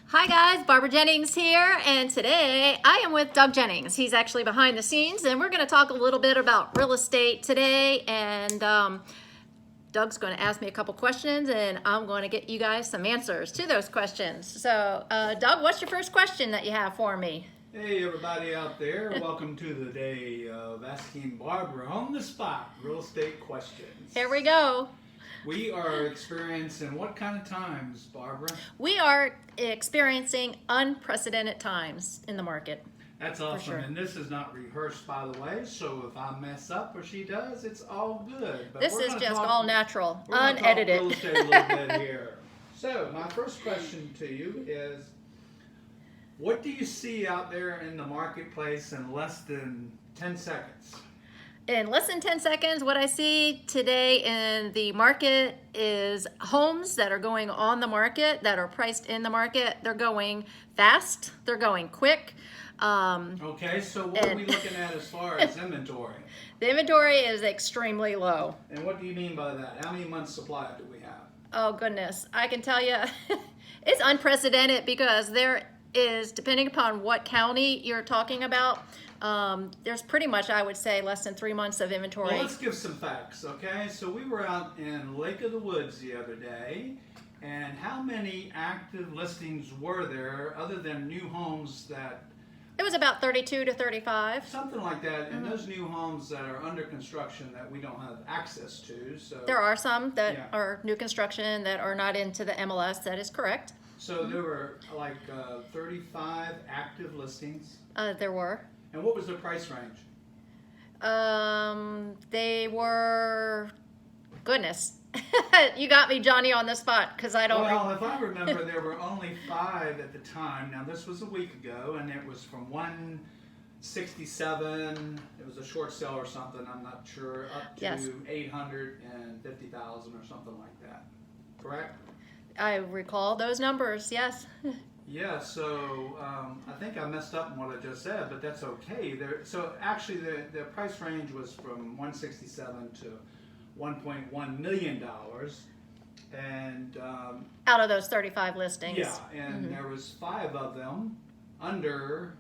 Hi guys, Barbara Jennings here, and today I am with Doug Jennings. He's actually behind the scenes, and we're going to talk a little bit about real estate today. And Doug's going to ask me a couple questions, and I'm going to get you guys some answers to those questions. So, Doug, what's your first question that you have for me? Hey everybody out there, welcome to the day of asking Barbara on the spot real estate questions. Here we go. We are experiencing what kind of times, Barbara? We are experiencing unprecedented times in the market. That's awesome, sure. And this is not rehearsed, by the way, so if I mess up or she does, it's all good. But This we're is gonna just talk- all natural, we're gonna talk unedited. real estate a little bit here. So my first question to you is, what do you see out there in the marketplace in less than 10 seconds? In less than 10 seconds, what I see today in the market is homes that are going on the market, that are priced in the market. They're going fast, they're going quick. Okay, so what are we looking at as far as inventory? The inventory is extremely low. And what do you mean by that? How many months supply do we have? Oh goodness, I can tell you it's unprecedented because there is, depending upon what county you're talking about, there's pretty much, I would say, less than 3 months of inventory. Well, let's give some facts, okay? So we were out in Lake of the Woods the other day, and how many active listings were there other than new homes that... It was about 32 to 35. Something like that, and those new homes that are under construction that we don't have access to, so... There are some that Yeah. are new construction that are not into the MLS, that is correct. So there were like 35 active listings. There were. And what was the price range? They were, goodness, you got me, Johnny, on the spot because I don't. Well, if I remember, there were only 5 at the time. Now this was a week ago, and it was from 167. It was a short sale or something. I'm not sure. Up to Yes. 850,000 or something like that. Correct? I recall those numbers. Yes. Yeah, so I think I messed up in what I just said, but that's okay. So actually, the price range was from 167 to 1.1 million dollars, and Out of those 35 listings. yeah, and there was 5 of them under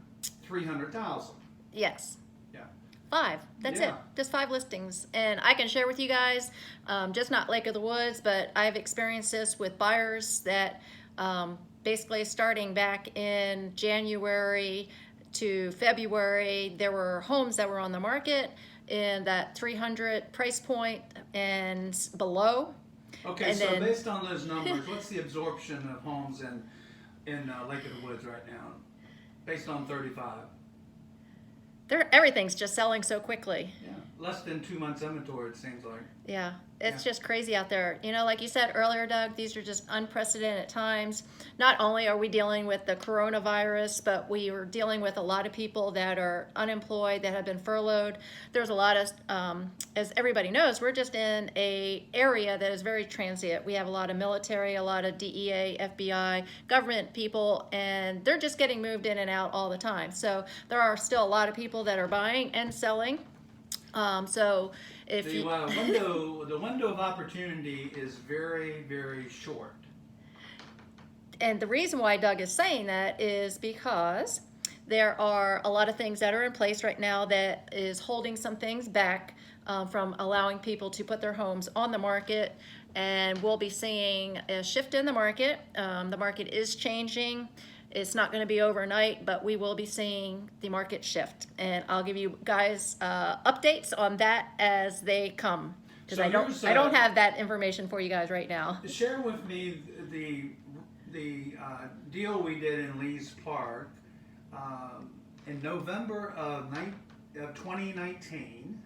300,000. Yes. Yeah. 5. That's Yeah. it. Just 5 listings. And I can share with you guys, just not Lake of the Woods, but I've experienced this with buyers that basically starting back in January to February, there were homes that were on the market in that 300 price point and below. Okay, And so then- based on those numbers, what's the absorption of homes in Lake of the Woods right now, based on 35? Everything's just selling so quickly. Yeah, less than 2 months inventory, it seems like. Yeah, it's Yeah. just crazy out there. You know, like you said earlier, Doug, these are just unprecedented times. Not only are we dealing with the coronavirus, but we are dealing with a lot of people that are unemployed, that have been furloughed. There's a lot of, as everybody knows, we're just in a area that is very transient. We have a lot of military, a lot of DEA, FBI, government people, and they're just getting moved in and out all the time. So there are still a lot of people that are buying and selling. So if The you, window of opportunity is very, very short. and the reason why Doug is saying that is because there are a lot of things that are in place right now that is holding some things back from allowing people to put their homes on the market, and we'll be seeing a shift in the market. The market is changing. It's not going to be overnight, but we will be seeing the market shift, and I'll give you guys updates on that as they come, because So I here's, don't have that information for you guys right now. Share with me the deal we did in Lee's Park in November of 2019.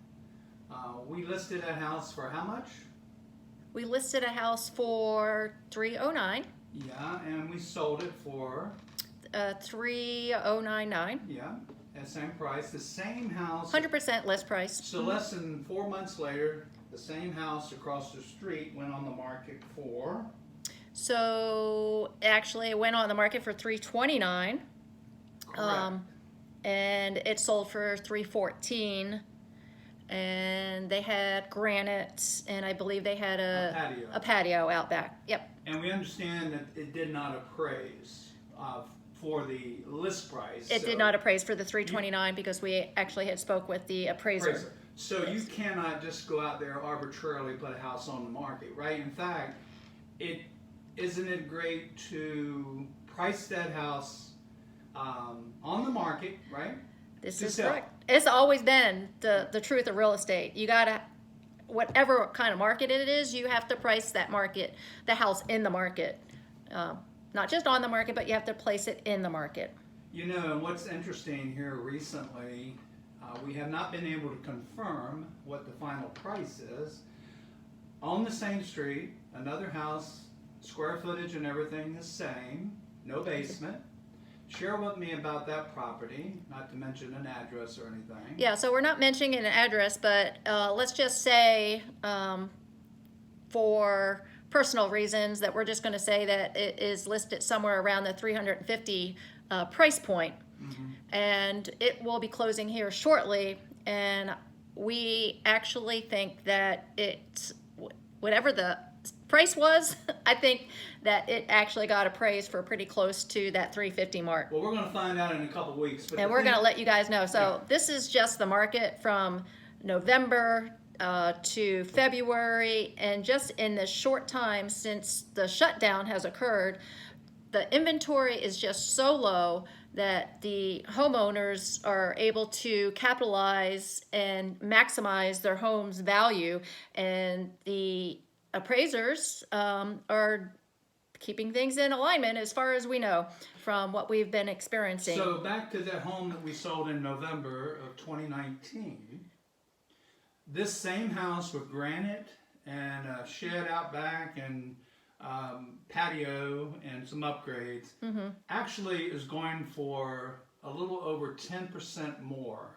We listed a house for how much? We listed a house for $309, Yeah, and we sold it for 3099, yeah, at same price, the same house. 100% list price. So less than 4 months later, the same house across the street went on the market for. So actually, it went on the market for $329, Correct. and it sold for $314. And they had granite, and I believe they had a patio. patio out back. Yep. And we understand that it did not appraise. for the list price. It So did not appraise for the 329 because we actually had spoke with the appraiser. So you cannot just go out there arbitrarily put a house on the market, right? In fact, isn't it great to price that house on the market, right? This To is sell. correct. It's always been the truth of real estate. You gotta, whatever kind of market it is, you have to price that market, the house in the market. Not just on the market, but you have to place it in the market. You know, and what's interesting here recently, we have not been able to confirm what the final price is. On the same street, another house, square footage and everything the same, no basement. Share with me about that property, not to mention an address or anything. Yeah, so we're not mentioning an address, but let's just say for personal reasons that we're just going to say that it is listed somewhere around the 350 price point. And it will be closing here shortly, and we actually think that it's whatever the price was, I think that it actually got appraised for pretty close to that 350 mark. Well, we're going to find out in a couple weeks. But And we're going to let you guys know. So this is just the market from November to February, and just in this short time since the shutdown has occurred, the inventory is just so low that the homeowners are able to capitalize and maximize their home's value, and the appraisers are keeping things in alignment as far as we know from what we've been experiencing. So back to that home that we sold in November of 2019, this same house with granite and a shed out back and patio and some upgrades actually is going for a little over 10% more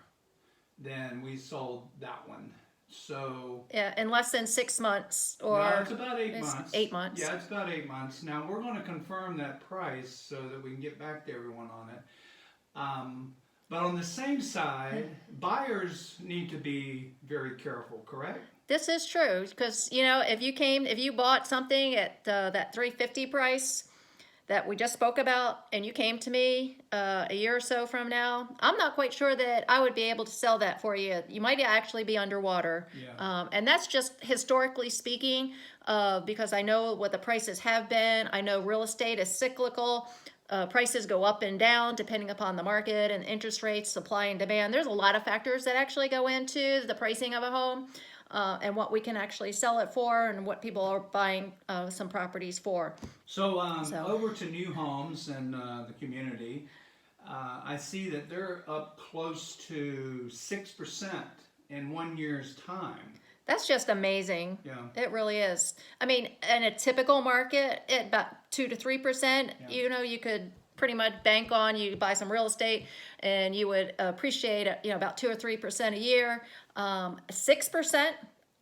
than we sold that one. So yeah, in less than 6 months, or no, it's about 8 it's months. 8 months. Yeah, it's about 8 months. Now we're going to confirm that price so that we can get back to everyone on it. But on the same side, buyers need to be very careful, correct? This is true, because if you bought something at that 350 price that we just spoke about, and you came to me a year or so from now, I'm not quite sure that I would be able to sell that for you. You might actually be underwater. Yeah. And that's just historically speaking, because I know what the prices have been. I know real estate is cyclical. Prices go up and down depending upon the market and interest rates, supply and demand. There's a lot of factors that actually go into the pricing of a home. And what we can actually sell it for, and what people are buying some properties for. So over to new homes and the community, I see that they're up close to 6% in 1 year's time. That's just amazing. Yeah. It really is. I mean, in a typical market, at about 2 to 3%, you could pretty much bank on. You could buy some real estate, and you would appreciate about 2 or 3% a year. 6%,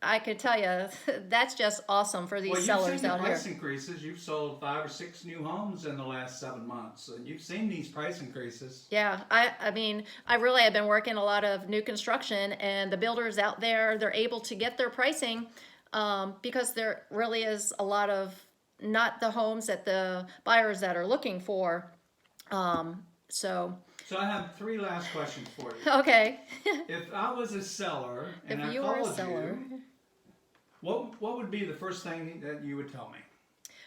I could tell you, that's just awesome for these sellers out here. Well, you've seen the price increases. You've sold 5 or 6 new homes in the last 7 months, and you've seen these price increases. Yeah, I mean, I really have been working a lot of new construction, and the builders out there, they're able to get their pricing because there really is a lot of not the homes that the buyers that are looking for. So I have 3 last questions for you. Okay. If I was a seller and If I you were a called seller. you, what would be the first thing that you would tell me?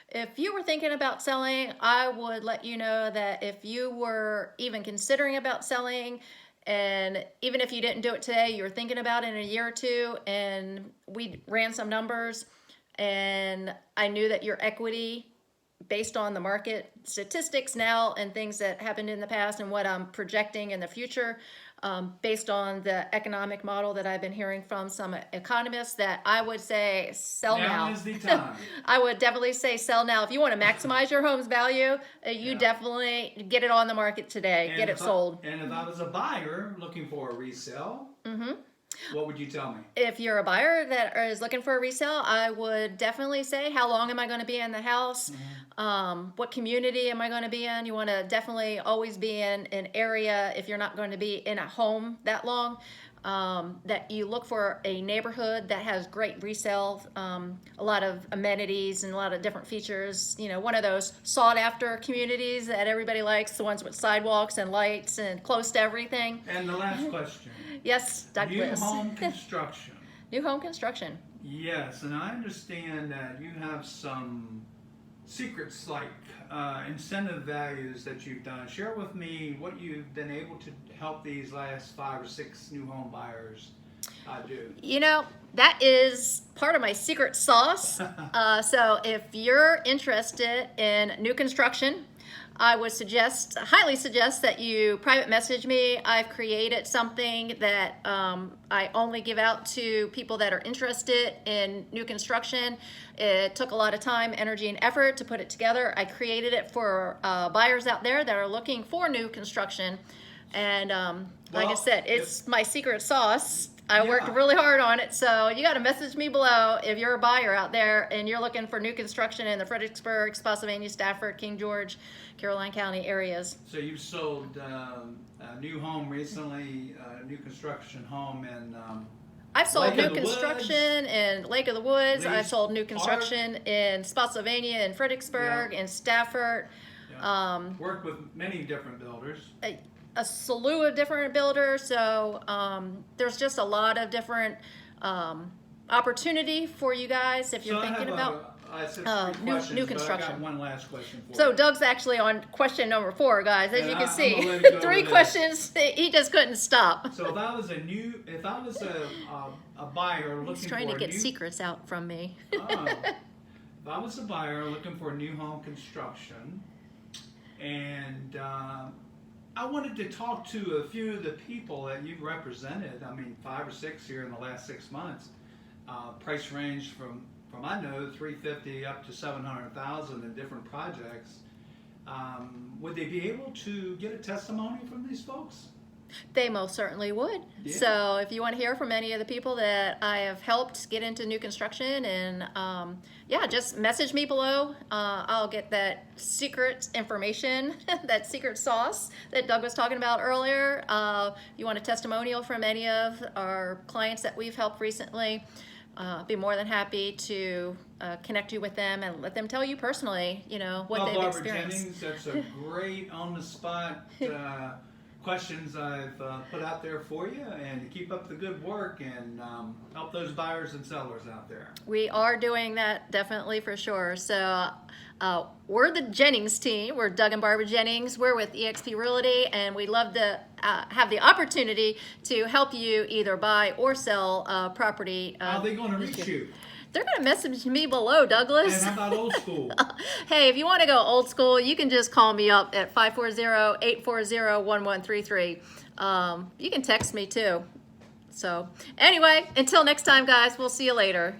If you were thinking about selling, I would let you know that if you were even considering about selling, and even if you didn't do it today, you were thinking about it in a year or two, and we ran some numbers, and I knew that your equity, based on the market statistics now and things that happened in the past and what I'm projecting in the future, based on the economic model that I've been hearing from some economists, that I would say sell now. Now is the time. I would definitely say sell now. If you want to maximize your home's value, you definitely get it on the market today. Get it sold. And if I was a buyer looking for a resale, what would you tell me? If you're a buyer that is looking for a resale, I would definitely say, how long am I going to be in the house? What community am I going to be in? You want to definitely always be in an area, if you're not going to be in a home that long, that you look for a neighborhood that has great resale, a lot of amenities and a lot of different features. You know, one of those sought after communities that everybody likes, the ones with sidewalks and lights and close to everything. And the last question. Yes, Dr. New Bliss. home construction. New home construction. Yes, and I understand that you have some secrets like incentive values that you've done. Share with me what you've been able to help these last 5 or 6 new home buyers do. You know, that is part of my secret sauce. So if you're interested in new construction, I would highly suggest that you private message me. I've created something that I only give out to people that are interested in new construction. It took a lot of time, energy, and effort to put it together. I created it for buyers out there that are looking for new construction. And like I said, it's my secret sauce. I worked really hard on it, so you got to message me below if you're a buyer out there and you're looking for new construction in the Fredericksburg, Spotsylvania, Stafford, King George, Caroline County areas. So you sold a new home recently, a new construction home in I've sold Lake new of the construction in Lake of the Woods. I've Lee's sold new construction in Spotsylvania and Fredericksburg and Stafford. Worked with many different builders. A slew of different builders, so there's just a lot of different opportunity for you guys if you're thinking about new construction. I got one last question for you. So Doug's actually on question number 4, guys. As you can see, I'm gonna let him go 3 with questions. He just couldn't stop. So if I was a buyer looking He's trying for to get new, secrets out from me. if I was a buyer looking for new home construction, and I wanted to talk to a few of the people that you've represented. I mean, 5 or 6 here in the last 6 months. Price range from I know $350,000 up to $700,000 in different projects. Would they be able to get a testimony from these folks? They most certainly would. Yeah. So if you want to hear from any of the people that I have helped get into new construction, and just message me below. I'll get that secret information, that secret sauce that Doug was talking about earlier. You want a testimonial from any of our clients that we've helped recently, be more than happy to connect you with them and let them tell you personally, what they've Barbara experienced. Jennings, that's a great on-the-spot questions I've put out there for you, and keep up the good work and help those buyers and sellers out there. We are doing that, definitely, for sure. So we're the Jennings team. We're Doug and Barbara Jennings. We're with eXp Realty, and we love to have the opportunity to help you either buy or sell property. How are they going to reach you? They're going to message me below, Douglas. And how about old school? Hey, if you want to go old school, you can just call me up at 540-840-1133. You can text me too. So anyway, until next time, guys, we'll see you later.